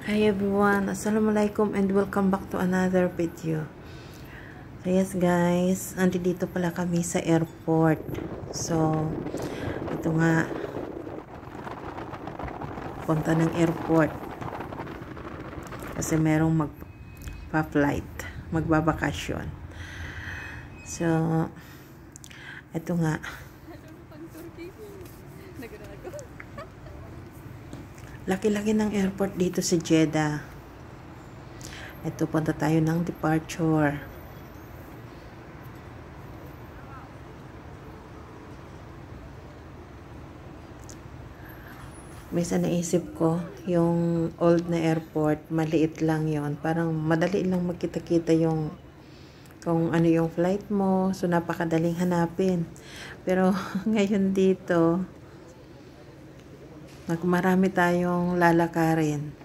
Hi everyone, Assalamualaikum and welcome back to another video. So yes guys, nandito pala kami sa airport. So, ito nga, punta ng airport. Kasi merong magpa-flight, magbabakasyon. So, ito nga. Laki-laki ng airport dito sa Jeddah. Ito, punta tayo ng departure. Minsan naisip ko, yung old na airport, maliit lang yon. Parang madali lang magkita-kita yung kung ano yung flight mo. So, napakadaling hanapin. Pero, ngayon dito, marami tayong lalakarin.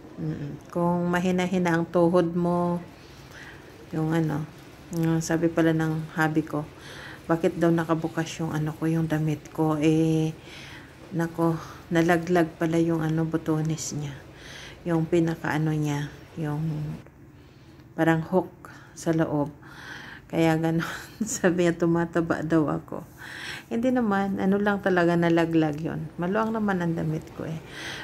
Kung mahina-hina ang tuhod mo, yung sabi pala ng hubby ko, bakit daw nakabukas yung yung damit ko, nako, nalaglag pala yung butones niya. Yung pinaka niya, yung parang hook sa loob. Kaya gano'n, sabi niya tumataba daw ako. Hindi naman, lang talaga nalaglag yon. Maluwang naman ang damit ko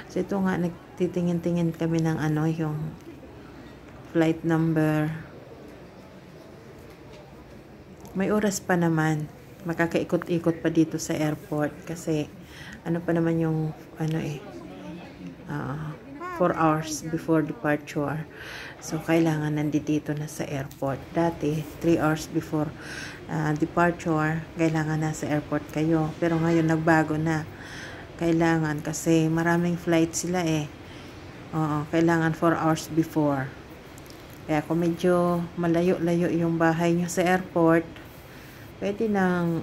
So ito nga, nagtitingin-tingin kami ng yung flight number. May oras pa naman. Makakaikot-ikot pa dito sa airport kasi pa naman yung 4 hours before departure. So, kailangan nandito na sa airport. Dati, 3 hours before departure, kailangan nasa airport kayo. Pero ngayon, nagbago na. Kailangan kasi maraming flight sila kailangan 4 hours before. Kaya kung medyo malayo-layo yung bahay nyo sa airport, pwede nang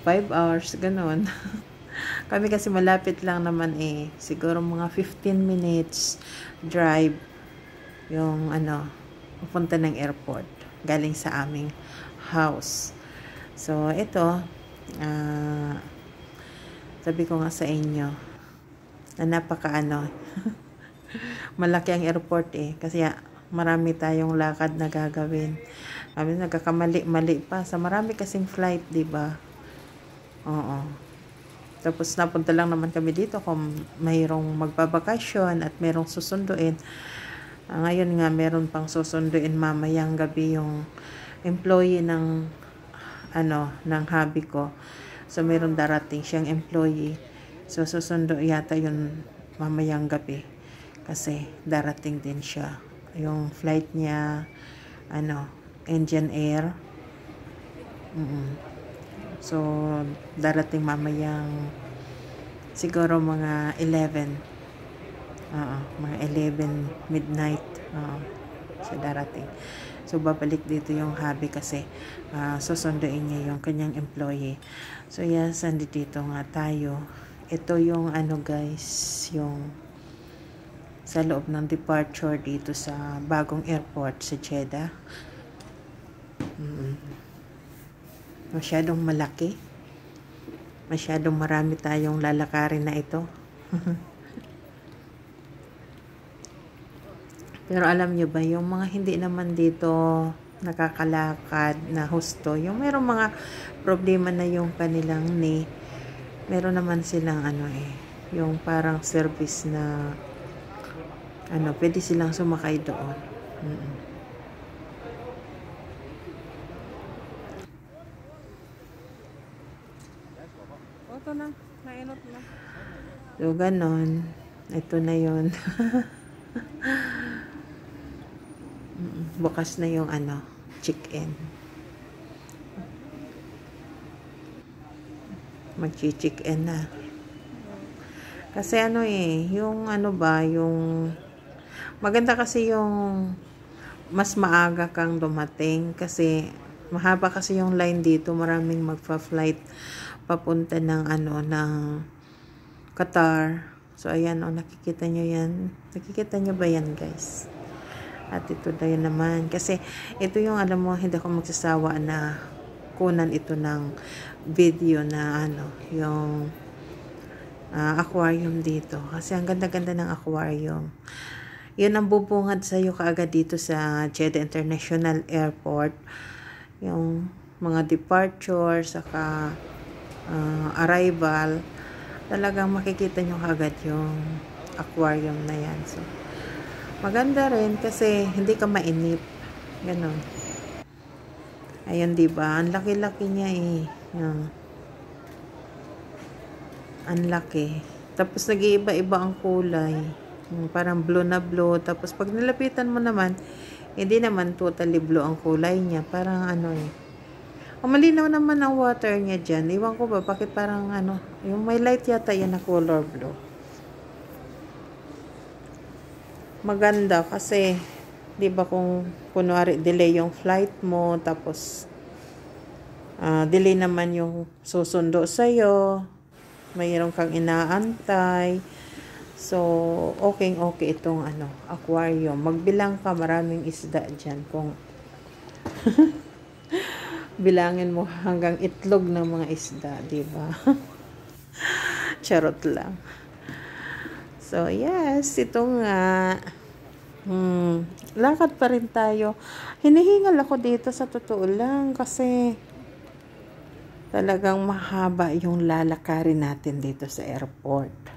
5 hours, ganon. Kami kasi malapit lang naman siguro mga 15 minutes drive yung pupunta ng airport galing sa aming house. So ito, sabi ko nga sa inyo na napaka malaki ang airport kasi marami tayong lakad na gagawin. Kami nagkakamali-mali pa sa marami kasing flight, di ba? Oo. Tapos napunta lang naman kami dito kung mayroong magbabakasyon at mayroong susunduin. Ngayon nga meron pang susunduin mamayang gabi yung employee ng ng hubby ko. So mayroong darating siyang employee. So susundo yata yun mamayang gabi kasi darating din siya. Yung flight niya Indian Air. So, darating mamayang siguro mga 11. Mga 11 midnight. So, darating. So, babalik dito yung hubby kasi susunduin niya yung kanyang employee. So, yes, dito nga tayo. Ito yung guys, yung sa loob ng departure dito sa bagong airport sa Jeddah. Masyadong malaki. Masyadong marami tayong lalakarin na ito. Pero alam nyo ba, yung mga hindi naman dito nakakalakad na husto, yung mayroong mga problema na yung kanilang meron naman silang yung parang service na pwede silang sumakay doon. Ito na, nainot na. So, ganon. Ito na yun. Bukas na yung check-in. Mag-check-in na. Kasi yung yung maganda kasi yung mas maaga kang dumating kasi mahaba kasi yung line dito, maraming magfa-flight papunta ng ng Qatar. So ayan nakikita nyo yan. Nakikita nyo ba yan guys? At ito na yun naman. Kasi ito yung alam mo, hindi ako magsasawa na kunan ito ng video na yung aquarium dito. Kasi ang ganda-ganda ng aquarium. Yun ang bubungad sa'yo kaagad dito sa Jeddah International Airport. Yung mga departure, saka arrival. Talagang makikita nyo kaagad yung aquarium na yan. So, maganda rin kasi hindi ka mainip. Ganon. Ayun, diba? Ang laki-laki niya eh. Yan. Ang laki. Tapos nag-iiba-iba ang kulay. Parang blue na blue. Tapos pag nilapitan mo naman, hindi naman totally blue ang kulay niya. Parang ano eh. Malinaw naman ang water niya dyan. Iwan ko ba, bakit parang ano, yung may light yata yan na color blue. Maganda kasi, di ba kung kunwari delay yung flight mo, tapos delay naman yung susundo sa'yo, mayroon kang inaantay. So, okay itong aquarium. Magbilang ka, maraming isda dyan. Kung bilangin mo hanggang itlog ng mga isda, di ba? Charot lang. So, yes, ito nga. Lakad pa rin tayo. Hinihingal ako dito sa totoo lang kasi talagang mahaba yung lalakarin natin dito sa airport.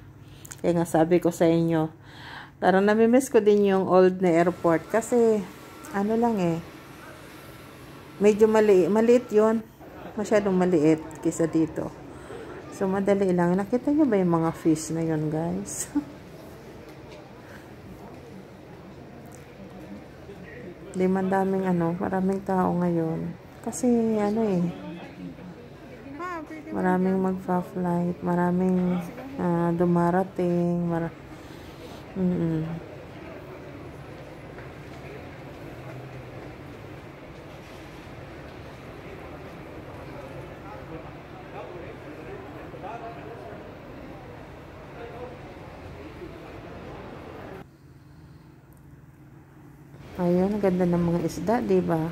Kaya nga sabi ko sa inyo, parang namimiss ko din yung old na airport kasi ano lang eh, medyo maliit yun. Masyadong maliit kaysa dito. So madali lang. Nakita nyo ba yung mga fish na yun, guys? Di man daming maraming tao ngayon. Kasi maraming magfa-flight, maraming dumarating, Ayun, ganda ng mga isda, di ba?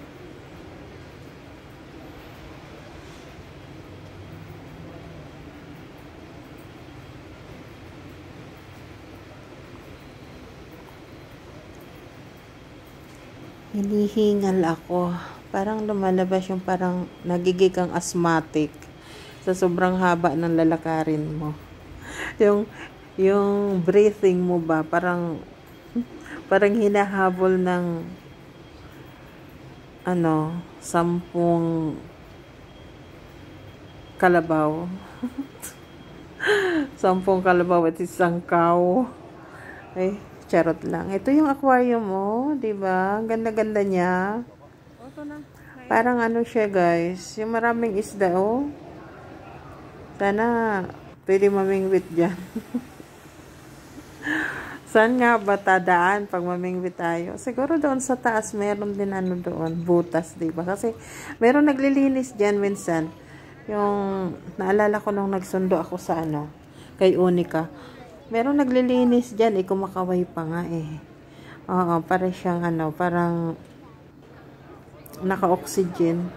Hinihingal ako. Parang lumalabas yung parang nagiging kang asthmatic sa sobrang haba ng lalakarin mo. Yung breathing mo ba, parang hinahabol ng 10 kalabaw. 10 kalabaw at isang cow. Ay, charot lang. Ito yung aquarium mo, 'di ba? Ang ganda-ganda niya. Parang siya, guys. Yung maraming isda, oh. Sana pwede mamingwit diyan. Saan nga ba tadaan pag mamingwit tayo? Siguro doon sa taas meron din doon, butas, 'di ba? Kasi meron naglilinis diyan minsan. Yung naalala ko nung nagsundo ako sa kay Unica. Meron naglilinis diyan, kumakaway pa nga eh. Oo, para siyang parang naka-oxygen.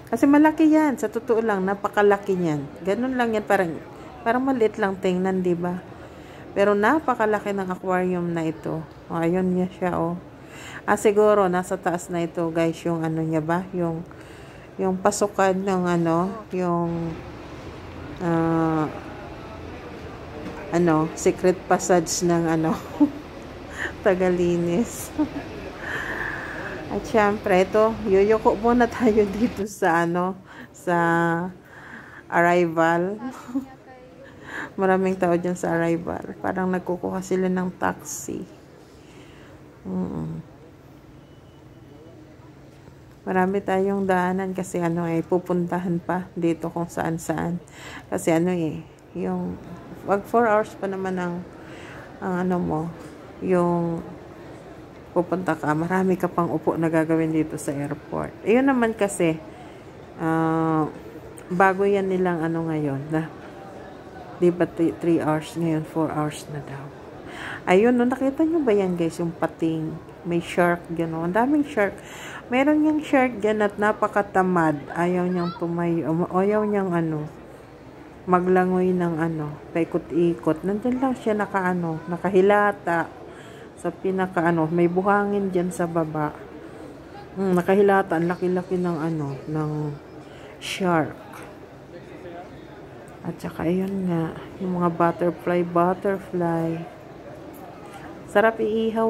Kasi malaki yan, sa totoo lang, napakalaki niyan. Ganun lang yan, parang maliit lang tingnan, 'di ba? Pero napakalaki ng aquarium na ito. Ayun niya siya, oh. Siguro nasa taas na ito, guys, yung niya ba? Yung pasukan ng yung secret passage ng tagalinis. At syempre, ito, yuyuko muna tayo dito sa sa arrival. Maraming tao dyan sa arrival. Parang nagkukuha sila ng taxi. Marami tayong daanan kasi pupuntahan pa dito kung saan-saan. Kasi yung wag 4 hours pa naman ang yung pupunta ka. Marami ka pang upo na gagawin dito sa airport. Ayun naman kasi bago yan nilang ngayon na di ba 3 hours ngayon, 4 hours na daw. Ayun, nakita nyo ba yan, guys, yung pating, may shark dyan, ang daming shark. Meron yung shark dyan at napakatamad, ayaw niyang tumayo, ayaw niyang maglangoy ng ano, paikot-ikot. Nandyan lang siya nakahilata sa may buhangin dyan sa baba. Nakahilata, ang laki-laki ng shark. At saka ayun nga, yung mga butterfly. Sarap iihaw,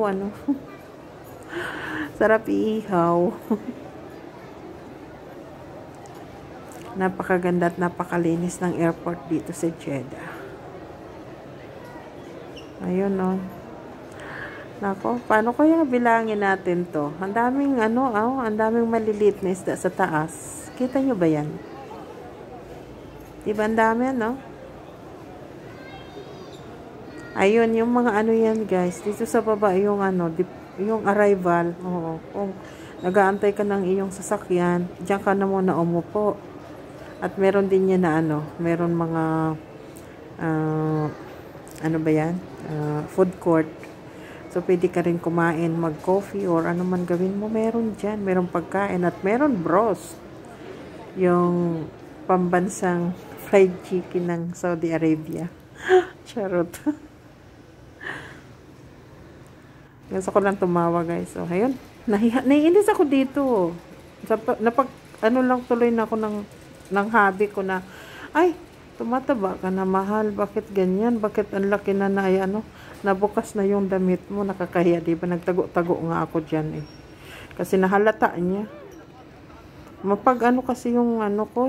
Sarap iihaw. Napakaganda at napakalinis ng airport dito sa Jeddah. Ayun, Nako, paano kaya bilangin natin to? Ang daming ang daming maliliit na isda sa taas. Kita nyo ba yan? Diba ang dami, Ayun, yung mga yan, guys. Dito sa baba, yung yung arrival. Oo. Kung nag-aantay ka ng iyong sasakyan, diyan ka na muna umupo. At meron din yan na meron mga ba yan? Food court. So, pwede ka rin kumain, mag-coffee, or ano man gawin mo, meron dyan. Meron pagkain at meron bros. Yung pambansang fried chicken ng Saudi Arabia. Charot. Gusto ko lang tumawa, guys. So, ayun. Naiinis ako dito. Lang tuloy na ako ng hobby ko na, ay, tumataba ka na, mahal. Bakit ganyan? Bakit ang laki na nabukas na yung damit mo? Nakakahiya, diba? Nagtago-tago nga ako dyan, Kasi nahalata niya. Kasi yung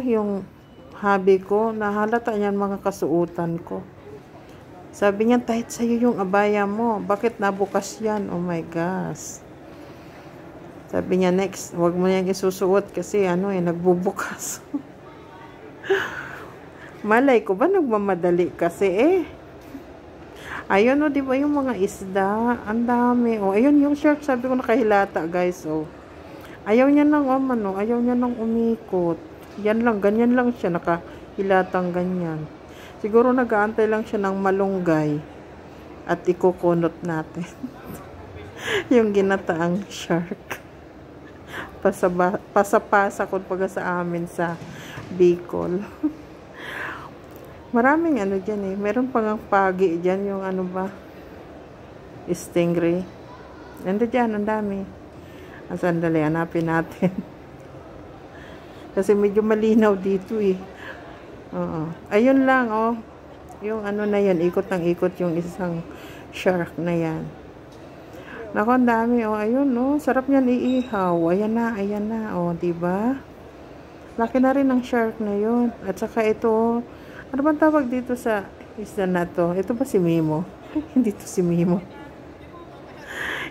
yung hobby ko, nahalata niyan mga kasuotan ko. Sabi niya, tight sa'yo yung abaya mo. Bakit nabukas yan? Oh my gosh. Sabi niya, next, huwag mo niyang isusuot kasi nagbubukas. Malay ko ba nagmamadali kasi Ayun di ba yung mga isda? Ang dami. Ayun yung shark, sabi ko nakahilata, guys. Ayaw niya nang ayaw niya nang umikot. Yan lang, ganyan lang siya, nakahilatang ganyan. Siguro nag-aantay lang siya ng malunggay at ikukunot natin. Yung ginataang shark. Pasapasa ko sa amin sa Bicol. Maraming dyan Meron pang pagi dyan, yung stingray. Nandun dyan, ang dami. Sandali, hanapin natin. Kasi medyo malinaw dito Ayun lang, yung na yan, ikot ng ikot yung isang shark na yan. Naku, ang dami, ayun, sarap niyan iihaw. Ayan na, diba? Laki na rin ng shark na yun. At saka ito, ano bang tawag dito sa isda na to? Ito ba si Mimo? Hindi to si Mimo.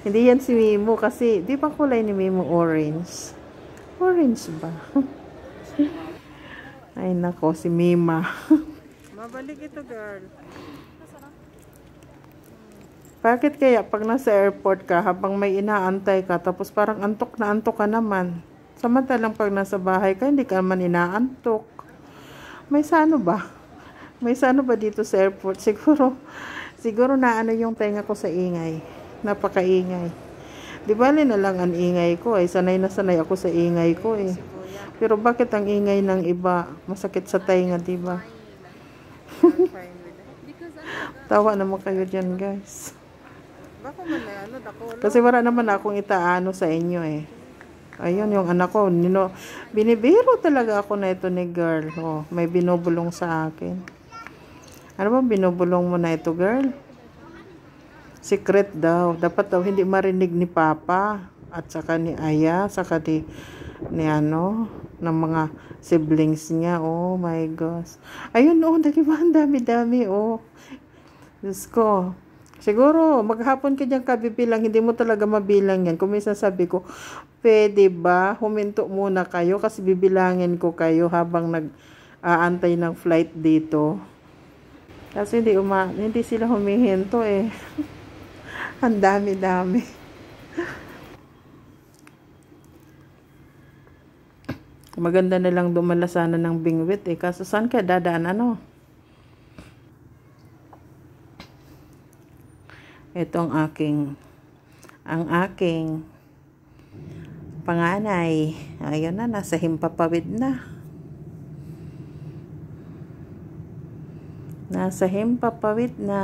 Hindi yan si Mimo kasi, di ba kulay ni Mimo orange? Orange ba? Ay nako, si Mima. Mabalik ito, girl. Bakit kaya pag nasa airport ka, habang may inaantay ka, tapos parang antok na antok ka naman? Samantalang pag nasa bahay ka, hindi ka naman inaantok. May sano ba? May sano ba dito sa airport? Siguro na yung tenga ko sa ingay. Napakaingay. Di bali na lang ang ingay ko Sanay na sanay ako sa ingay ko Pero bakit ang ingay ng iba masakit sa tainga, di ba? Tawa naman kayo dyan, guys. Kasi wala naman akong itaano sa inyo Ayun, yung anak ko, binibiro talaga ako na ito ni girl. May binubulong sa akin. Ano ba binubulong mo na ito, girl? Secret daw. Dapat daw hindi marinig ni Papa at saka ni Aya, saka ng mga siblings niya. Oh my gosh. Ayun, diba ang dami-dami, Diyos ko. Siguro, maghapon ka dyan kabibilang, hindi mo talaga mabilang yan. Kung minsan sabi ko, pwede ba, huminto muna kayo kasi bibilangin ko kayo habang nag-aantay ng flight dito. Kasi hindi sila humihinto Ang dami-dami. Maganda na lang dumala sana ng Bingwit Kaso saan ka dadaan Ito ang aking panganay. Ayun na, nasa Himpapawid na. Nasa Himpapawid na.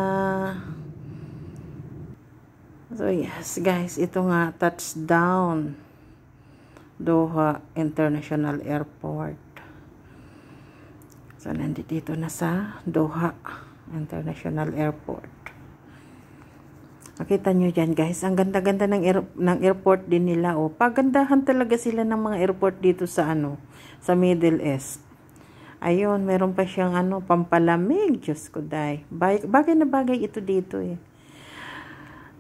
So yes guys, ito nga touchdown Doha International Airport. So nandito na sa Doha International Airport. Makita nyo dyan guys, ang ganda-ganda ng airport din nila. Oh, pagandahan talaga sila ng mga airport dito sa sa Middle East. Ayun, meron pa siyang pampalamig. Diyos ko day. Bagay na bagay ito dito eh.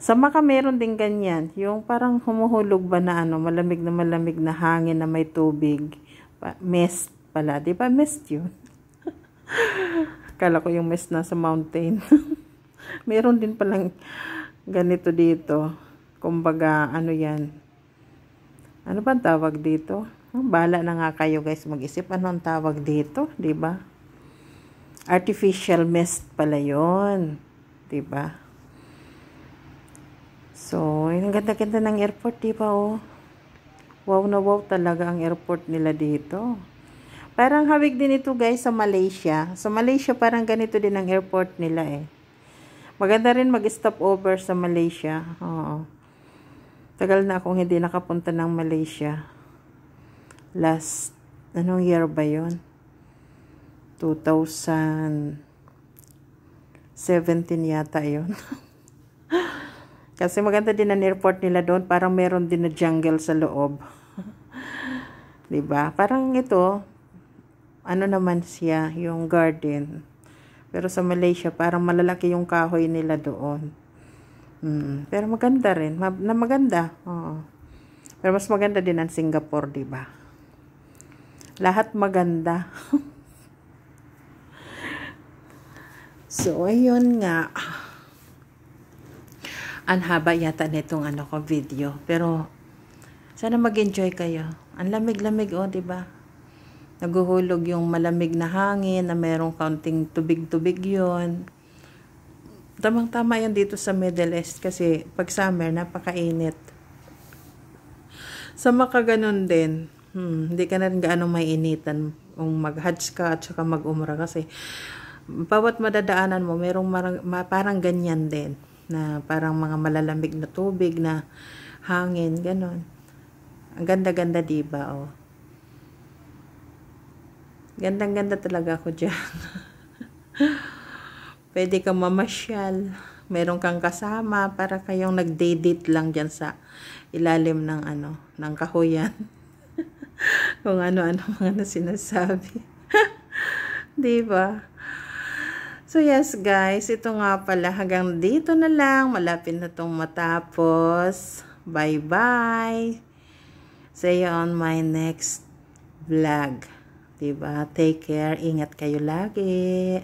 Sa Maka meron din ganyan. Yung parang humuhulog ba na malamig na hangin na may tubig. Mist pala. Diba mist yun? Kala ko yung mist na sa mountain. Meron din palang ganito dito. Kumbaga, yan. Ano ba ang tawag dito? Bahala na nga kayo guys mag-isip. Ano ang tawag dito? Diba? Artificial mist pala yun. Diba? So, yung ganda-ganda ng airport, diba oh? Wow na wow talaga ang airport nila dito. Parang hawig din ito guys sa Malaysia. Sa Malaysia parang ganito din ang airport nila eh. Maganda rin mag-stop over sa Malaysia. Oo. Tagal na akong hindi nakapunta ng Malaysia. Last, anong year ba yun? 2017 yata yun. Kasi maganda din ang airport nila doon. Parang meron din na jungle sa loob. Diba? Parang ito, naman siya, yung garden. Pero sa Malaysia, parang malalaki yung kahoy nila doon. Pero maganda rin. Maganda. Oo. Pero mas maganda din ang Singapore, diba? Lahat maganda. So, ayun nga. Ang haba yata nitong video. Pero, sana mag-enjoy kayo. Ang lamig-lamig, diba? Naguhulog yung malamig na hangin, na merong kaunting tubig-tubig yun. Tamang-tama yan dito sa Middle East kasi pag summer, napakainit. Sa Maka ganun din. Hindi ka na rin gaano mainitan kung mag-hajj ka at saka mag-umrah kasi bawat madadaanan mo, merong parang ganyan din. Na parang mga malalamig na tubig na hangin, ganon. Ang ganda-ganda diba, oh. Gandang-ganda talaga ako dyan. Pwede kang mamasyal. Meron kang kasama para kayong nag-date lang dyan sa ilalim ng ng kahoyan. Kung ano-ano mga sinasabi. Diba? So yes guys, ito nga pala hanggang dito na lang. Malapit na itong matapos. Bye-bye. See you on my next vlog. Diba? Take care. Ingat kayo lagi.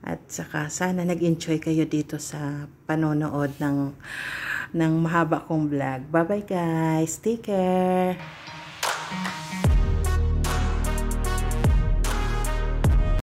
At saka sana nag-enjoy kayo dito sa panonood ng mahaba kong vlog. Bye-bye guys. Take care.